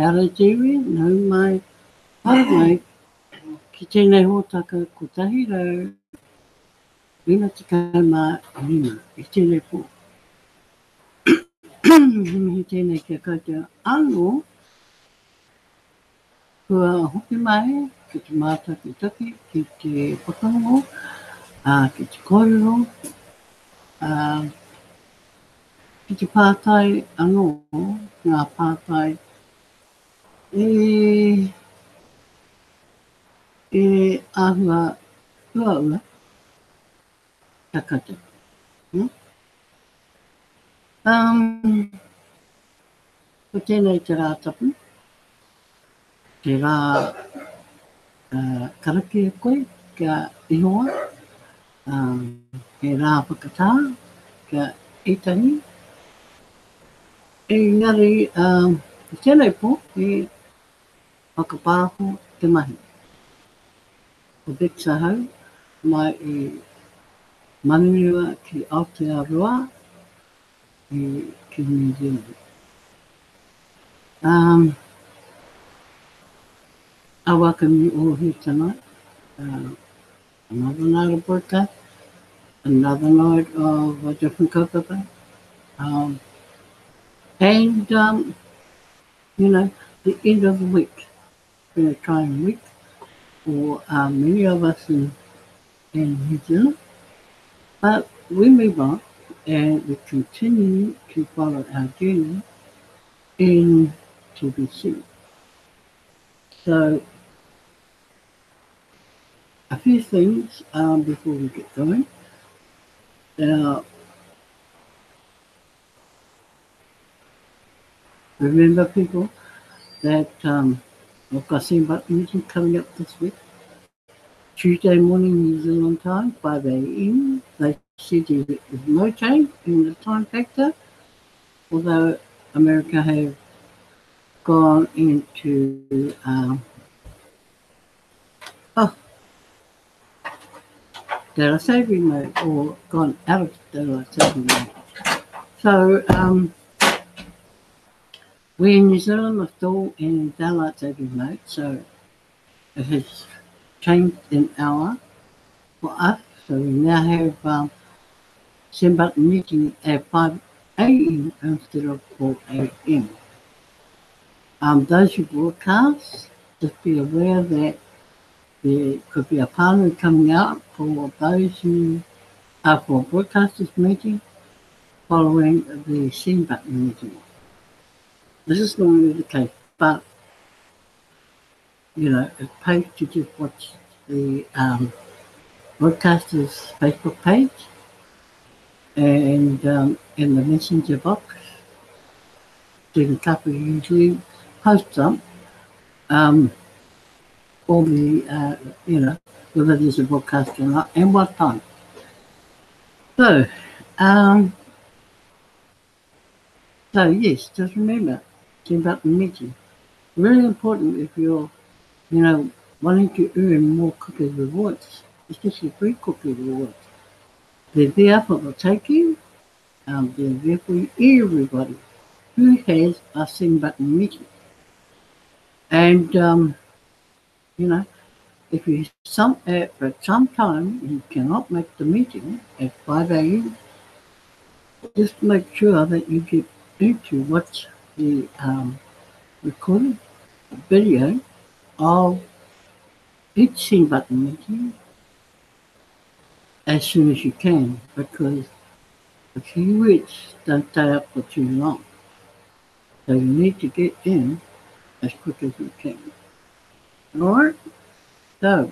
Haratiri, no mai, mai, ki tēnei hōtaka ko tahi rau, rima tikau mā rima, I tēnei pō. Mihi tēnei kia koutou anō, kua hoki mai, ki te mātaki taki, ki te whakango, ki te kōrero, ki te pātai anō, ngā pātai, āhua ua, takata. Ko tēnei te rā tapu, te rā karaki e koe, kia ihoa, he rā whakatā, kia itahi. Engari, tēnei pō, he whakapāho te mahi. Ko Bexa hau, mai I Manurewa ki Aotearoa, ki New Zealand. I welcome you all here tonight. Another night of broadcast, another night of a different kaupapa. And, you know, the end of the week. It's been a trying week for many of us in New Zealand. But we move on and we continue to follow our journey in TBC. So, a few things before we get going. Now, remember people that we've got Simba meeting coming up this week. Tuesday morning New Zealand time, 5 a.m. They said there is no change in the time factor, although America have gone into daylight saving mode, or gone out of daylight saving mode. So we in New Zealand are still in daylight saving mode, so it has changed an hour for us. So we now have send button meeting at 5 a.m. instead of 4 a.m. Those who broadcast, just be aware that there could be a pānui coming out for those who are for broadcasters meeting following the send button meeting. This is normally the case, but you know, it's paid to just watch the broadcaster's Facebook page and in the messenger box. Stephen Kappa usually posts them all the, you know, whether there's a broadcast or not and what time. So, yes, just remember, send button meeting. Really important if you're, you know, wanting to earn more cookie rewards, especially free cookie rewards. They're there for the taking. They're there for everybody who has a send button meeting. And, you know, if you at some time you cannot make the meeting at 5 a.m., just make sure that you get into watch the recorded video of each send button meeting as soon as you can, because a few weeks don't stay up for too long. So you need to get in as quick as you can. Alright? So,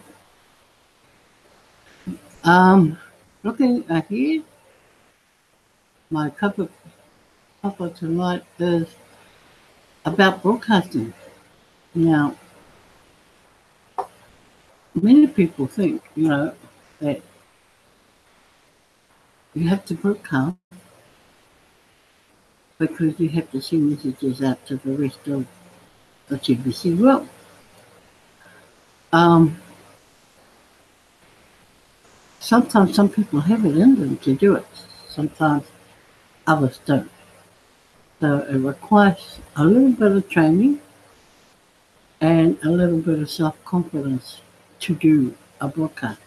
looking ahead, my cup of tonight is about broadcasting. Now, many people think, you know, that you have to broadcast because you have to send messages out to the rest of the TBC world. Sometimes some people have it in them to do it. Sometimes others don't. So it requires a little bit of training and a little bit of self-confidence to do a broadcast.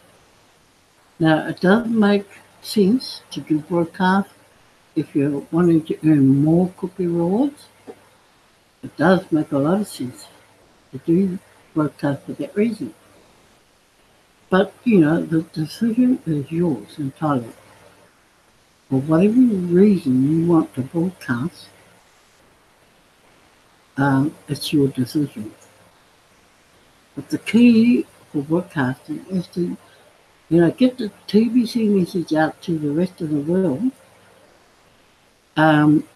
Now, it does make sense to do broadcasts if you're wanting to earn more cookie rewards. It does make a lot of sense to do broadcasts for that reason. But, the decision is yours entirely. For whatever reason you want to broadcast, it's your decision. But the key for broadcasting is to, get the TBC message out to the rest of the world. Um,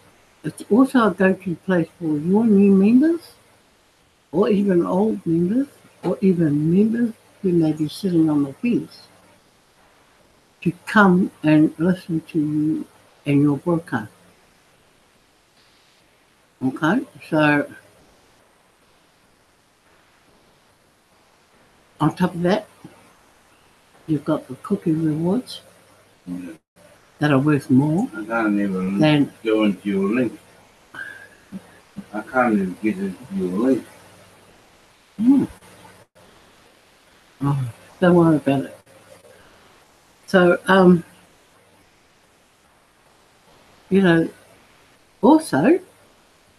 it's also a go-to place for your new members, or even old members, or even members who may be sitting on the fence to come and listen to you and your broadcast. Okay, so on top of that, you've got the cookie rewards that are worth more I can't even than. go into your link. I can't even get into your link. Oh, don't worry about it. So, also,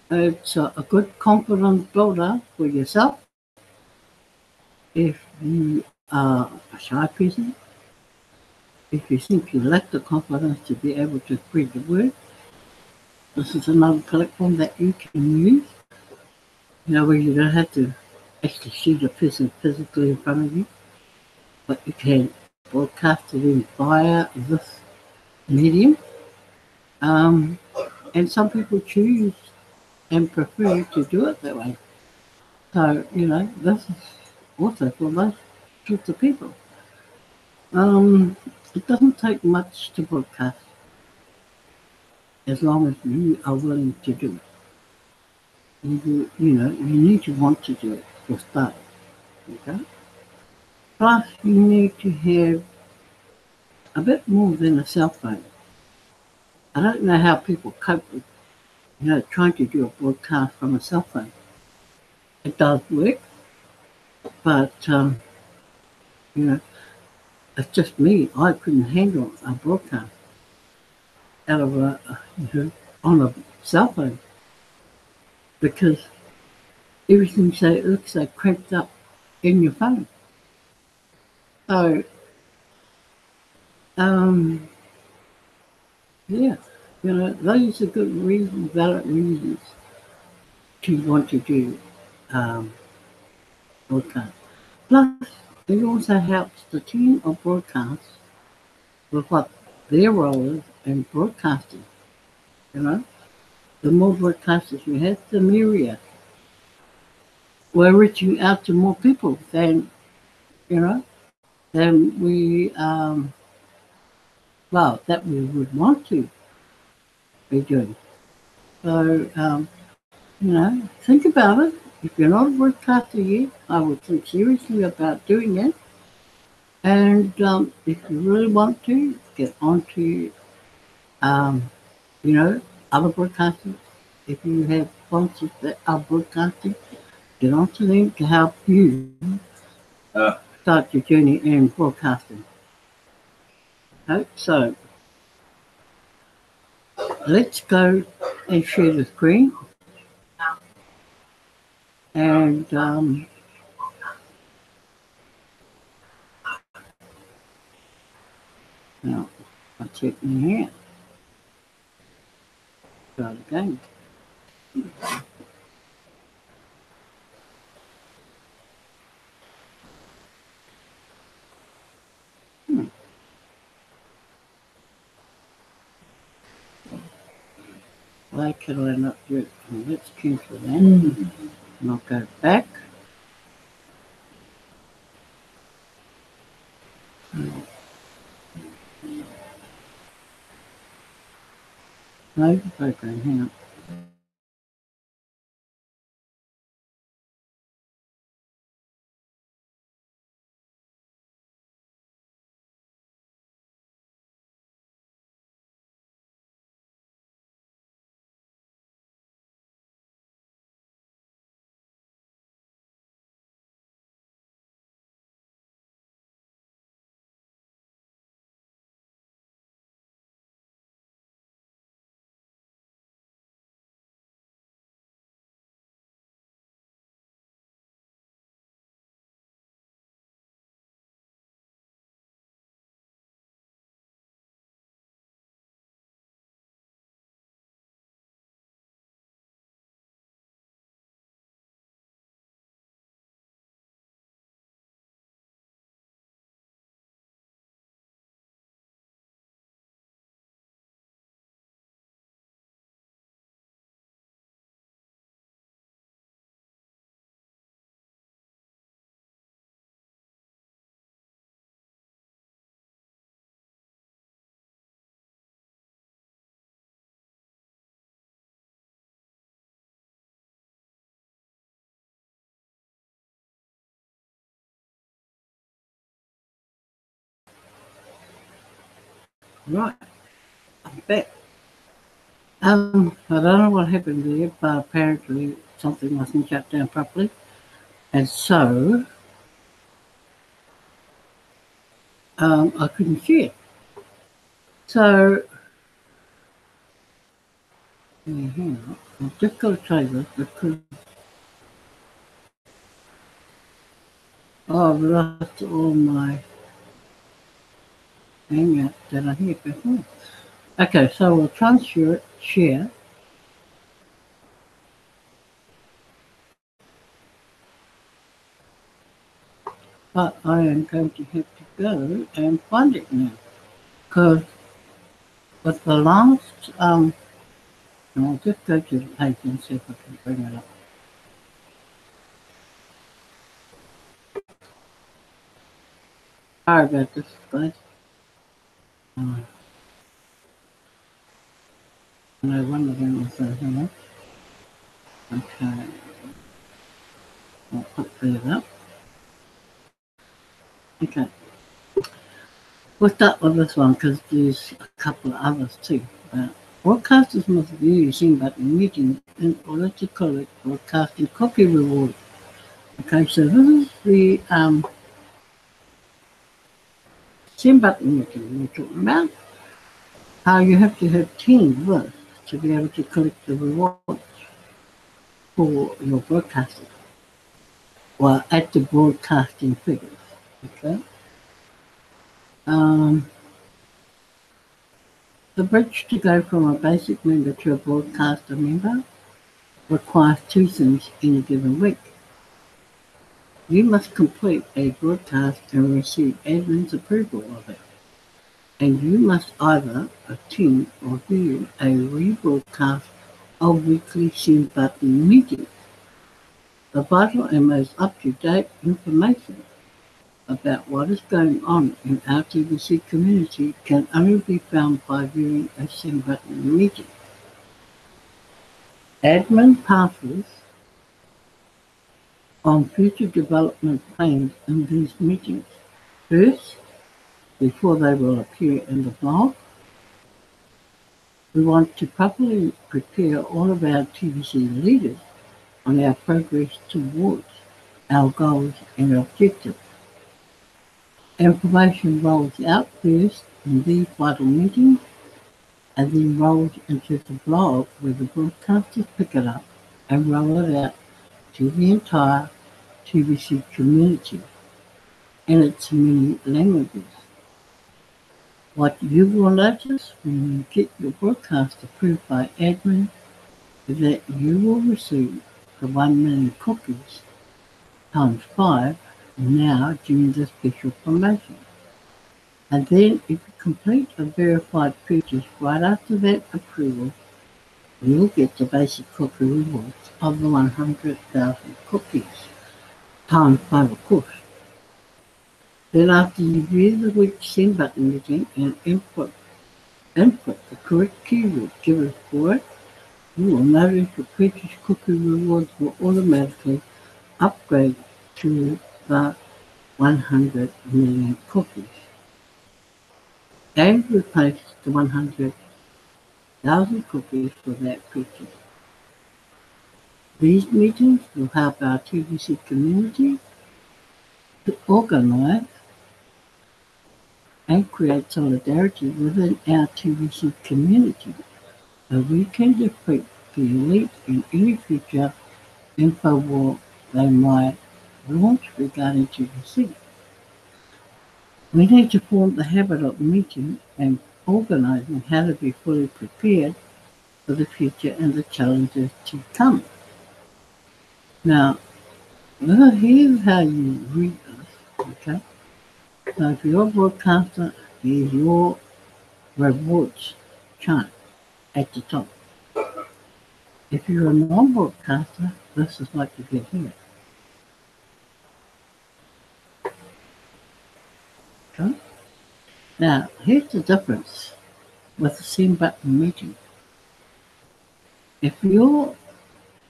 it's a good confidence builder for yourself if you are a shy person. If you think you lack the confidence to be able to spread the word, this is another platform that you can use. Where you don't have to actually see the person physically in front of you, but you can broadcast it in via this medium. Um, and some people choose and prefer to do it that way. So, this is also for those sorts of people. It doesn't take much to broadcast as long as you are willing to do it. You need to want to do it for start. Okay? Plus, you need to have a bit more than a cell phone. I don't know how people cope with, trying to do a broadcast from a cell phone. It does work, but, you know, it's just me. I couldn't handle a broadcast out of on a cell phone because everything looks so cramped up in your phone. So, um, yeah, those are good reasons, valid reasons to want to do um, broadcast. Plus, it also helps the team of broadcasts with what their role is in broadcasting. You know, the more broadcasters we have, the merrier. We're reaching out to more people you know, than that we would want to be doing. So, think about it. If you're not a broadcaster yet, I would think seriously about doing it. And if you really want to, get onto, um, you know, other broadcasters. If you have sponsors that are broadcasting, get onto them to help you start your journey in broadcasting. Okay, so let's go and share the screen. And now I'll check in here. Start again. Why could I not do it? Well, let's cancel that. And I'll go back. Load the program. Hang on. Right, I'm back. I don't know what happened there, but apparently something wasn't shut down properly. And so, I couldn't share. So, I've just got to try this because I've lost all my hangout that I had before. Okay, so we'll transfer it, share, but I am going to have to go and find it now. Because with the last, I'll just go to the page and see if I can bring it up. Sorry about this, guys. I know one of them was hang on. Okay, I'll put that up. Okay, we'll start with this one because there's a couple of others too. Broadcasters must view send button meetings in order to collect broadcasting copy rewards. Okay, so this is the send button meeting we're talking about. How you have to have teams with to be able to collect the rewards for your broadcasting. Well, at the broadcasting figures. Okay. The bridge to go from a basic member to a broadcaster member requires two things in a given week. You must complete a broadcast and receive admin's approval of it. And you must either attend or view a rebroadcast of weekly send button meetings. The vital and most up-to-date information about what is going on in our TVC community can only be found by viewing a send button meeting. Admin passes on future development plans in these meetings. First, before they will appear in the blog, we want to properly prepare all of our TVC leaders on our progress towards our goals and objectives. Information rolls out first in these vital meetings and then rolls into the blog where the broadcasters pick it up and roll it out to the entire TVC community in its many languages. What you will notice when you get your broadcast approved by admin is that you will receive the 1 million copies times 5 now during the special promotion. And then if you complete a verified purchase right after that approval, you'll get the basic copy rewards of the 100,000 copies times 5 of course. Then after you view the week send button meeting and input the correct keyword given for it, you will notice your purchase cookie rewards will automatically upgrade to the 100 million cookies and replace the 100,000 cookies for that purchase. These meetings will help our TVC community to organize and create solidarity within our TVC community so we can defeat the elite in any future info war they might launch regarding TVC. We need to form the habit of meeting and organising how to be fully prepared for the future and the challenges to come. Now, here's how you read this, okay? So if you're a broadcaster, here's your rewards chart at the top. If you're a non-broadcaster, this is what you get here. Okay? Now, here's the difference with the send button meeting. If you're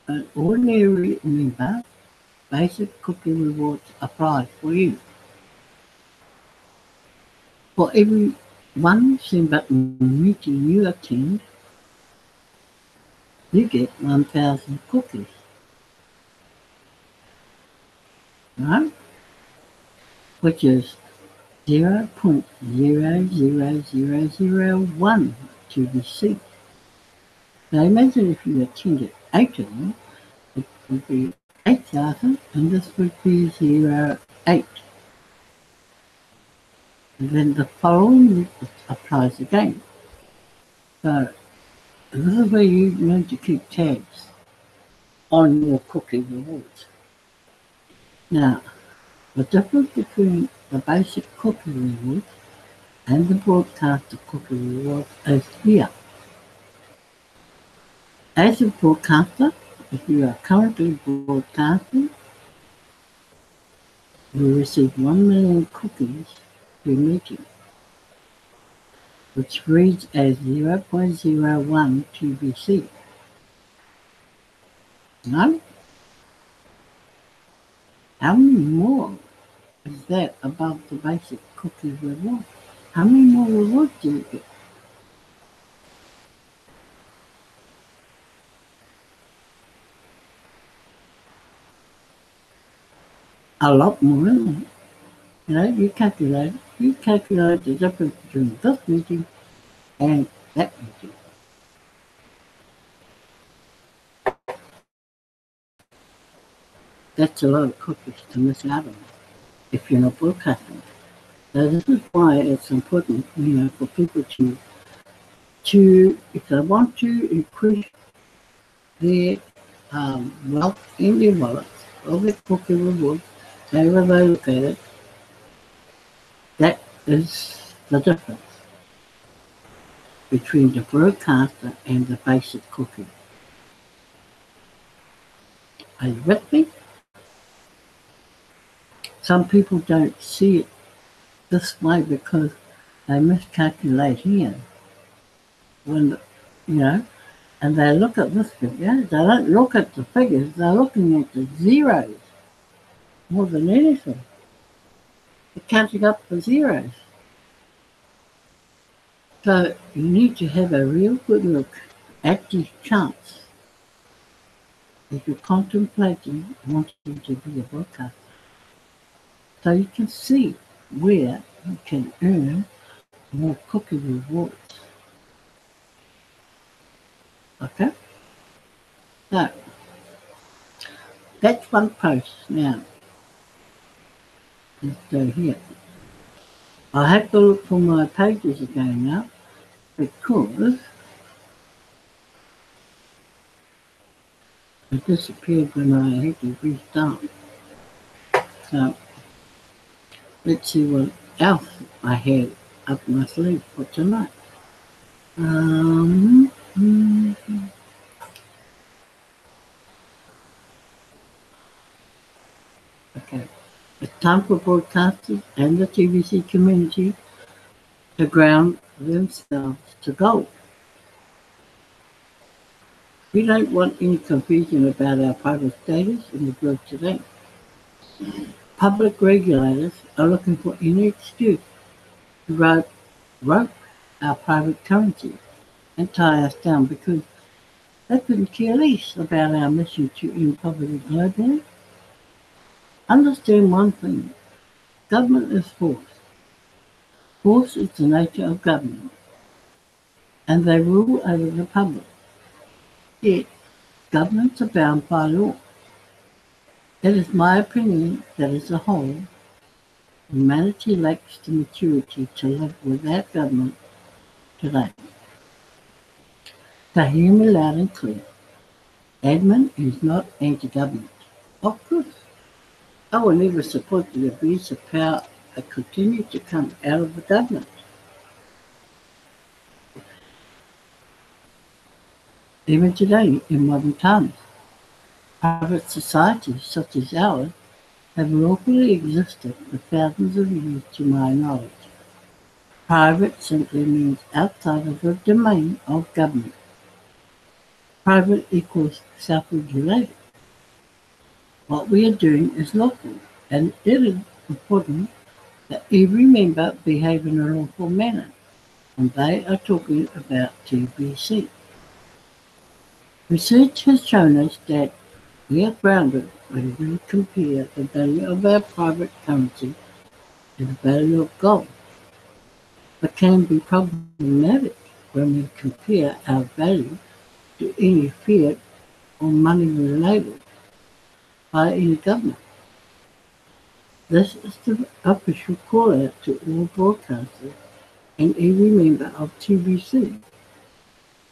an ordinary member, basic cookie rewards apply for you. For every one Simba meeting you attend, you get 1,000 cookies, right? Which is 0.00001 to be seen. Now imagine if you attended 8 of them, it would be 8,000, and this would be 0.8. And then the following applies again. So this is where you need to keep tabs on your cookie rewards. Now, the difference between the basic cookie rewards and the broadcaster cookie rewards is here. As a broadcaster, if you are currently broadcasting, you receive 1 million cookies per meeting, which reads as 0.01 TBC. No? How many more is that above the basic cookie reward? How many more rewards do you get? A lot more, isn't it? You know, you calculate the difference between this meeting and that meeting. That's a lot of cookies to miss out on if you're not broadcasting. So this is why it's important, for people to if they want to increase their wealth in their wallets or their cookie rewards, however they look at it, that is the difference between the broadcaster and the basic cookie. Are you with me? Some people don't see it this way because they miscalculate here. When, and they look at this figure, they don't look at the figures, they're looking at the zeros more than anything. They're counting up the zeros. So you need to have a real good look at these charts if you're contemplating wanting to be a broadcaster. So you can see where you can earn more cookie rewards. Okay? So that's one post. Now, let's go here. I have to look for my pages again now because it disappeared when I had to restart. So let's see what else I had up my sleeve for tonight. Okay. It's time for broadcasters and the TVC community to ground themselves to gold. We don't want any confusion about our private status in the group today. Public regulators are looking for any excuse to rope our private currency and tie us down because they couldn't care less about our mission to end poverty globally. Understand one thing, government is force. Force is the nature of government, and they rule over the public. Yet, governments are bound by law. It is my opinion that as a whole, humanity lacks the maturity to live without government today. So hear me loud and clear. Admin is not anti-government. Of course, I will never support the abuse of power that continues to come out of the government. Even today, in modern times, private societies such as ours have lawfully existed for thousands of years to my knowledge. Private simply means outside of the domain of government. Private equals self-regulated. What we are doing is lawful, and it is important that every member behave in a lawful manner. and they are talking about TBC. Research has shown us that we are grounded when we compare the value of our private currency to the value of gold, but can be problematic when we compare our value to any fiat or money related by any government. This is the official call-out to all broadcasters and every member of TBC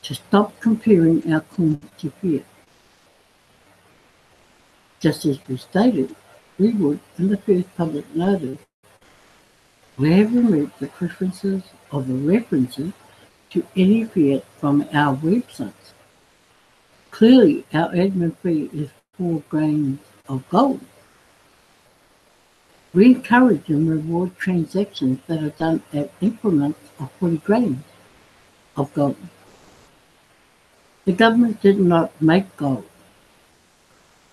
to stop comparing our coins to fiat. Just as we stated we would in the first public notice, we have removed the preferences or the references to any fiat from our websites. Clearly, our admin fee is 4 grains of gold. We encourage and reward transactions that are done at increments of 40 grains of gold. The government did not make gold.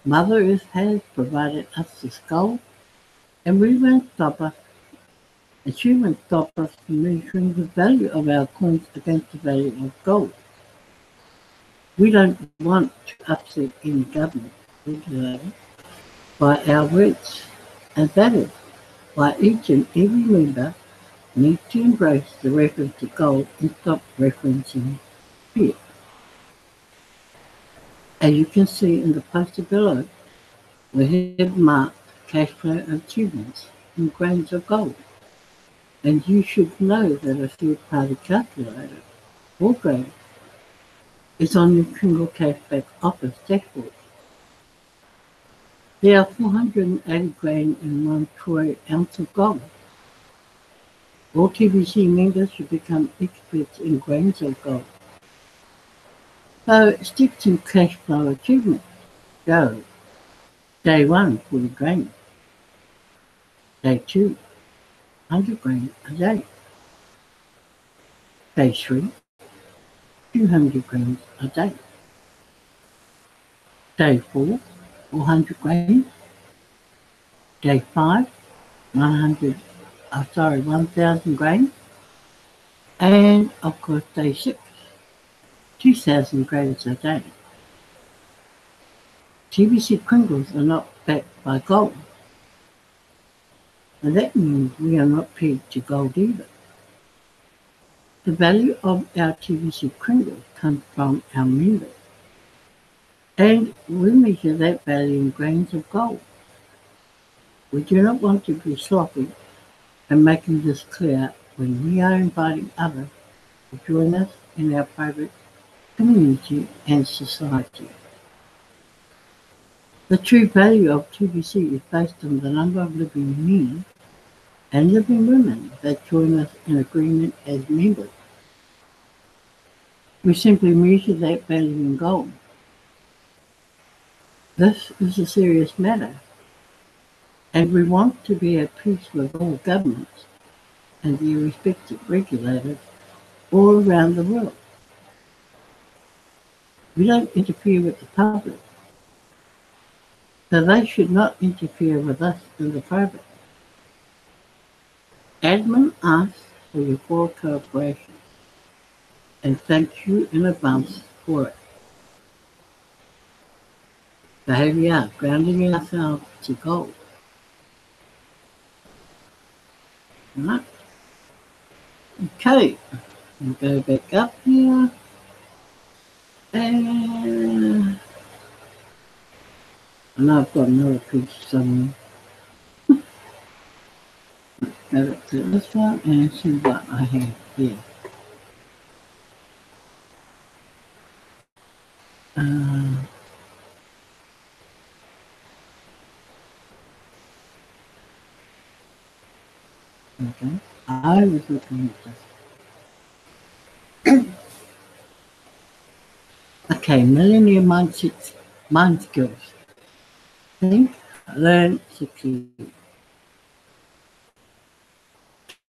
Mother Earth has provided us this gold, and we won't stop us, and she won't stop us from measuring the value of our coins against the value of gold. We don't want to upset any government regulator by our words, and that is why each and every member needs to embrace the reference to gold and stop referencing fiat. As you can see in the poster below, we have marked cash flow achievements in grains of gold, and you should know that a third-party calculator or grade is on your Tringle Cashback Office dashboard. There are 480 grain in 1 troy ounce of gold. All TBC members should become experts in grains of gold. So stick to cash flow achievement. Go. Day 1, 40 grain. Day 2, 100 grain a day. Day 3, 200 grains a day. Day 4, 400 grains. Day 5, 1,000 grains. And of course day 6, 2,000 grains a day. TBC Kringles are not backed by gold, and that means we are not pegged to gold either. The value of our TBC Kringles comes from our members, and we measure that value in grains of gold. We do not want to be sloppy and making this clear when we are inviting others to join us in our private community and society. The true value of TBC is based on the number of living men and living women that join us in agreement as members. We simply measure that value in gold. This is a serious matter, and we want to be at peace with all governments and their respective regulators all around the world. We don't interfere with the public, so they should not interfere with us in the private. Admin asks for your full cooperation, and thank you in advance for it. So here we are, grounding ourselves to gold. Right. Okay, we'll go back up here. And now I've got another piece somewhere. Go back to this one and see what I have here. Okay, I was looking at this. Okay, millennium mind skills. Think, learn, succeed.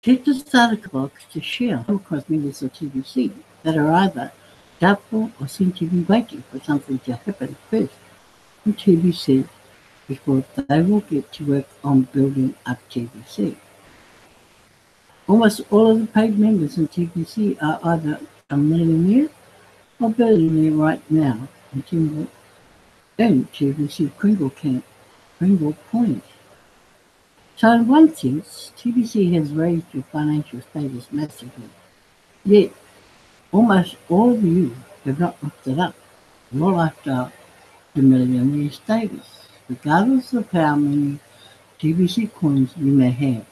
Check the starter box to share across members of TBC that are either doubtful or seem to be waiting for something to happen first in TBC before they will get to work on building up TBC. Almost all of the paid members in TBC are either a millionaire or billionaire right now in Timber and TBC Kringle coins. So in one sense, TBC has raised your financial status massively. Yet, almost all of you have not lifted up your lifestyle to millionaire status, regardless of how many TBC coins you may have.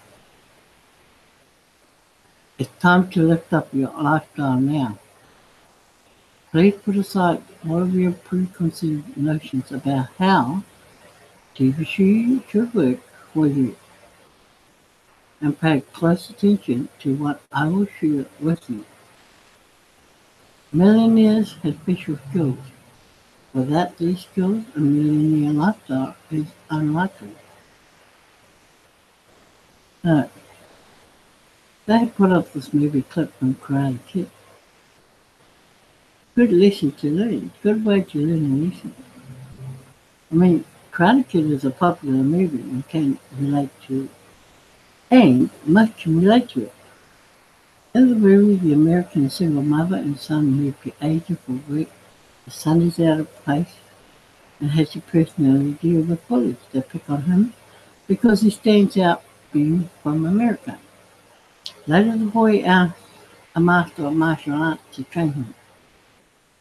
It's time to lift up your lifestyle now. Please put aside all of your preconceived notions about how TBC should work for you and pay close attention to what I will share with you. Millionaires have special skills. Without these skills, a millionaire lifestyle is unlikely. No, they have put up this movie clip from Karate Kid. Good lesson to learn. Good way to learn a lesson. I mean, Karate Kid is a popular movie and can relate to, and most can relate to it. In the movie, the American single mother and son move to Asia for work. The son is out of place and has to personally deal with bullies that pick on him because he stands out being from America. Later, the boy asks a master of martial arts to train him,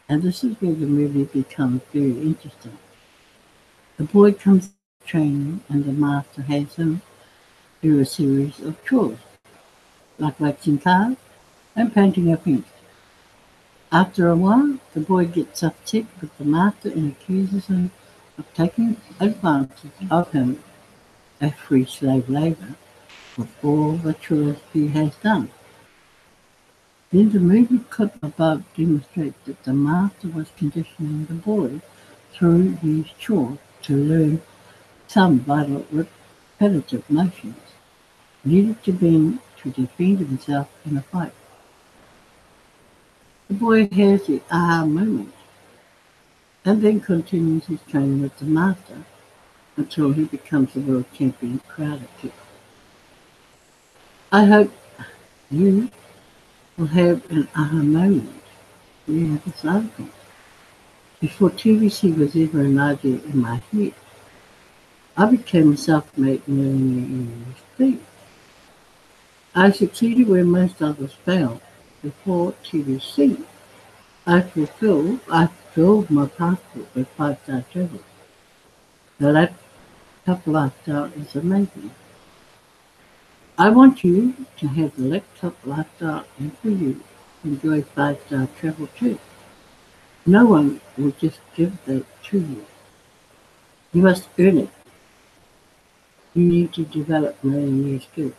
and this is where the movie becomes very interesting. The boy comes to training, and the master has him do a series of chores, like waxing cars and painting a fence. After a while, the boy gets upset with the master and accuses him of taking advantage of him as free slave labor with all the chores he has done. Then the movie clip above demonstrates that the master was conditioning the boy through these chores to learn some vital repetitive motions needed to be to defend himself in a fight. The boy has the aha moment and then continues his training with the master until he becomes a world champion karate kid. I hope you will have an aha moment when you have this article. Before TVC was ever an idea in my head, I became a self-made millionaire in New Street. I succeeded where most others failed. Before TVC, I filled my passport with five-star travel. The laptop lifestyle is amazing. I want you to have the laptop lifestyle and for you to enjoy five-star travel too. No one will just give that to you. You must earn it. You need to develop millionaire skills.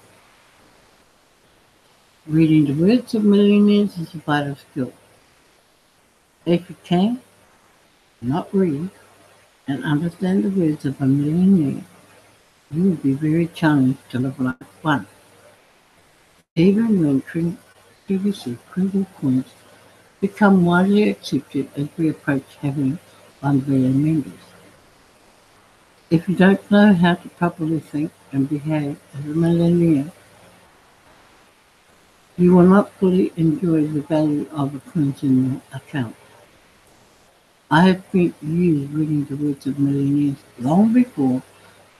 Reading the words of millionaires is a vital skill. If you can not read and understand the words of a millionaire, you will be very challenged to live like one. Even when previously crinkle coins become widely accepted as we approach having 1 billion members. If you don't know how to properly think and behave as a millionaire, you will not fully enjoy the value of the coins in your account. I have spent years reading the words of millionaires long before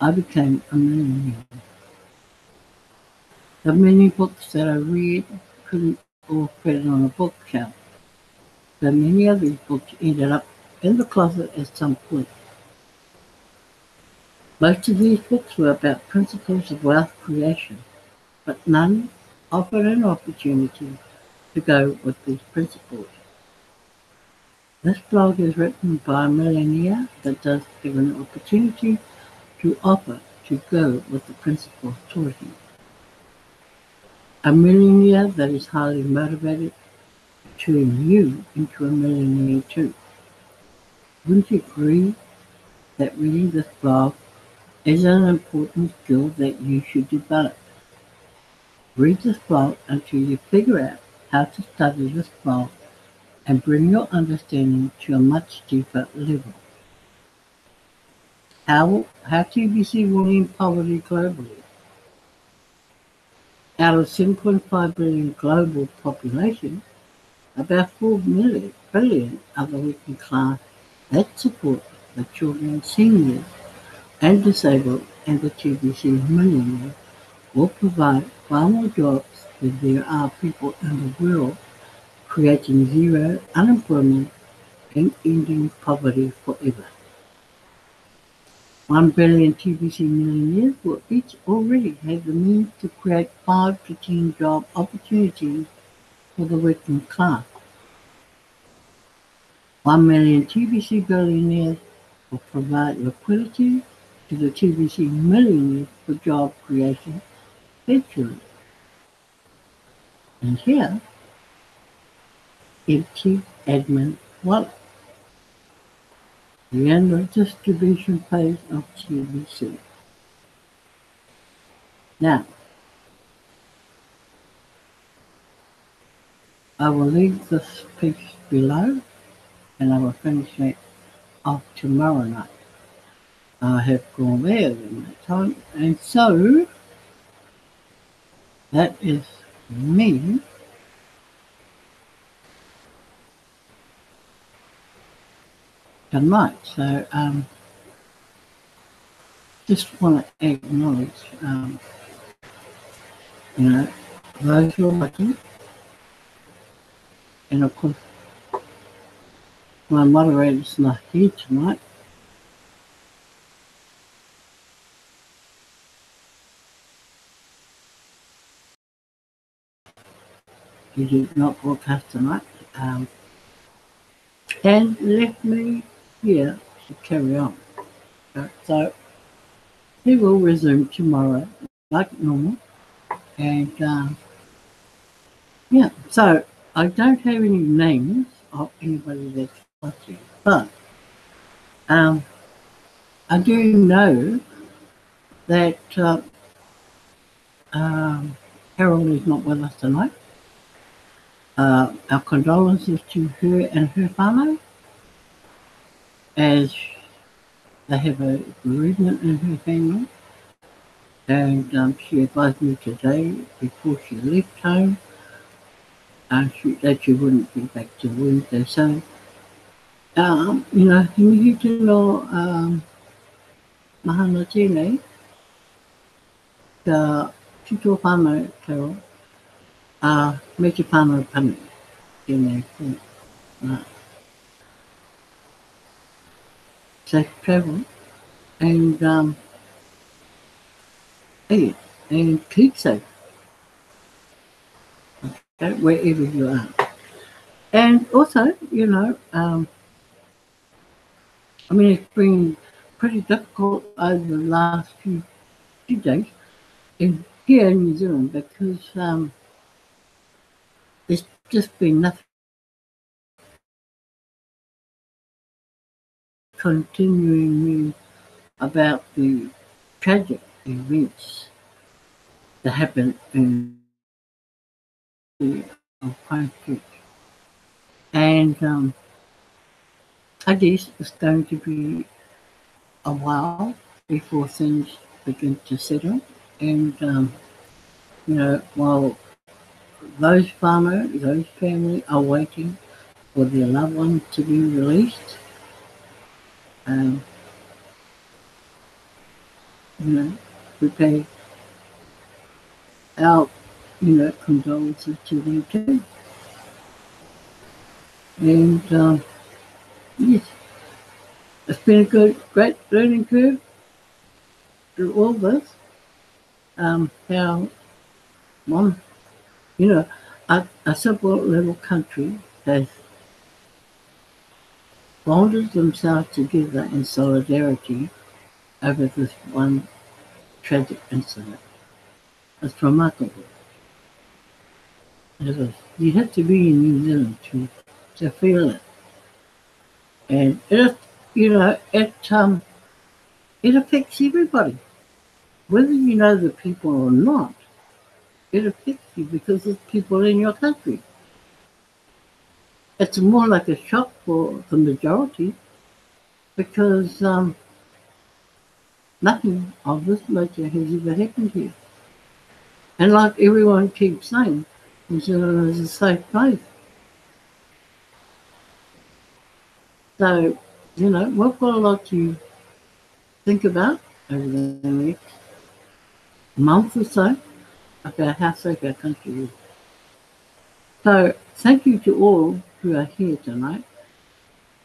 I became a millionaire. The many books that I read couldn't all fit on a bookshelf, so many of these books ended up in the closet at some point. Most of these books were about principles of wealth creation, but none offered an opportunity to go with these principles. This blog is written by a millionaire that does give an opportunity to offer to go with the principles taught him. A millionaire that is highly motivated to turn you into a millionaire too. Wouldn't you agree that reading this blog is an important skill that you should develop? Read this blog until you figure out how to study this blog and bring your understanding to a much deeper level. How TBC will end poverty globally. Out of 7.5 billion global population, about 4 billion are the working class that support the children, seniors, and disabled, and the TBC millionaire will provide far more jobs than there are people in the world, creating zero unemployment and ending poverty forever. 1 billion TBC millionaires will each already have the means to create 5 to 10 job opportunities for the working class. 1 million TBC billionaires will provide liquidity to the TBC millionaires for job creation eventually. And here, empty admin wallet. The annual distribution phase of TBC. Now, I will leave this piece below and I will finish it off tomorrow night. I have gone there in that time, and so that is me tonight. So just want to acknowledge, you know, those who are watching, and of course my moderator's not here tonight. He did not broadcast tonight, and left me here to carry on. So he will resume tomorrow like normal, and yeah, so I don't have any names of anybody that's watching, but I do know that Carol is not with us tonight. Our condolences to her and her family, as they have a bereavement in her family. And she advised me today, before she left home, that she wouldn't be back till Wednesday. So, you know, himihi tino mahana tēnei, ka tito whānau, Carol, me te whānau pane, tēnei ko. Safe travel, and hey, and keep safe, okay, wherever you are. And also, you know, I mean, it's been pretty difficult over the last few days here in New Zealand, because there's just been nothing continuing news about the tragic events that happened in the Christchurch. And I guess it's going to be a while before things begin to settle. And, you know, while those farmers, those families are waiting for their loved ones to be released, you know, we pay our, you know, condolences to them too. And yes, it's been a great learning curve through all this. How one, you know, a simple little country has bonded themselves together in solidarity over this one tragic incident. It's remarkable. It is. You have to be in New Zealand to feel it. And it, you know, it affects everybody. Whether you know the people or not, it affects you because it's people in your country. It's more like a shock for the majority, because nothing of this nature has ever happened here. And like everyone keeps saying, New Zealand is a safe place. So, we've got a lot to think about over the next month or so about how safe our country is. So, thank you to all who are here tonight.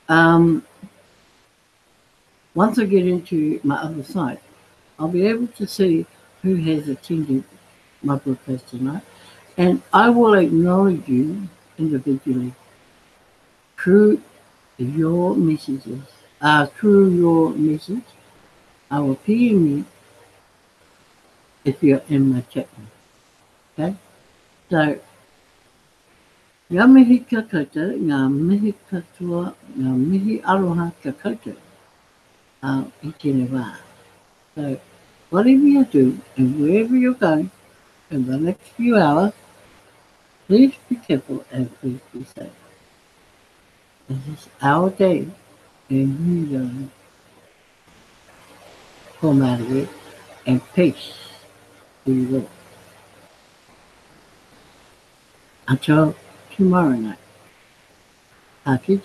Um, Once I get into my other site, I'll be able to see who has attended my broadcast tonight, and I will acknowledge you individually through your messages. Through your message, I will PM you if you're in my chat room. Okay? So, ngā mihi ka koutou, ngā mihi katoa, ngā mihi aroha ka koutou I tēnei wā. So, whatever you do and wherever you're going in the next few hours, please be careful and please be safe. This is our day in New Zealand. Come out of it and peace to you all. Until tomorrow night. Happy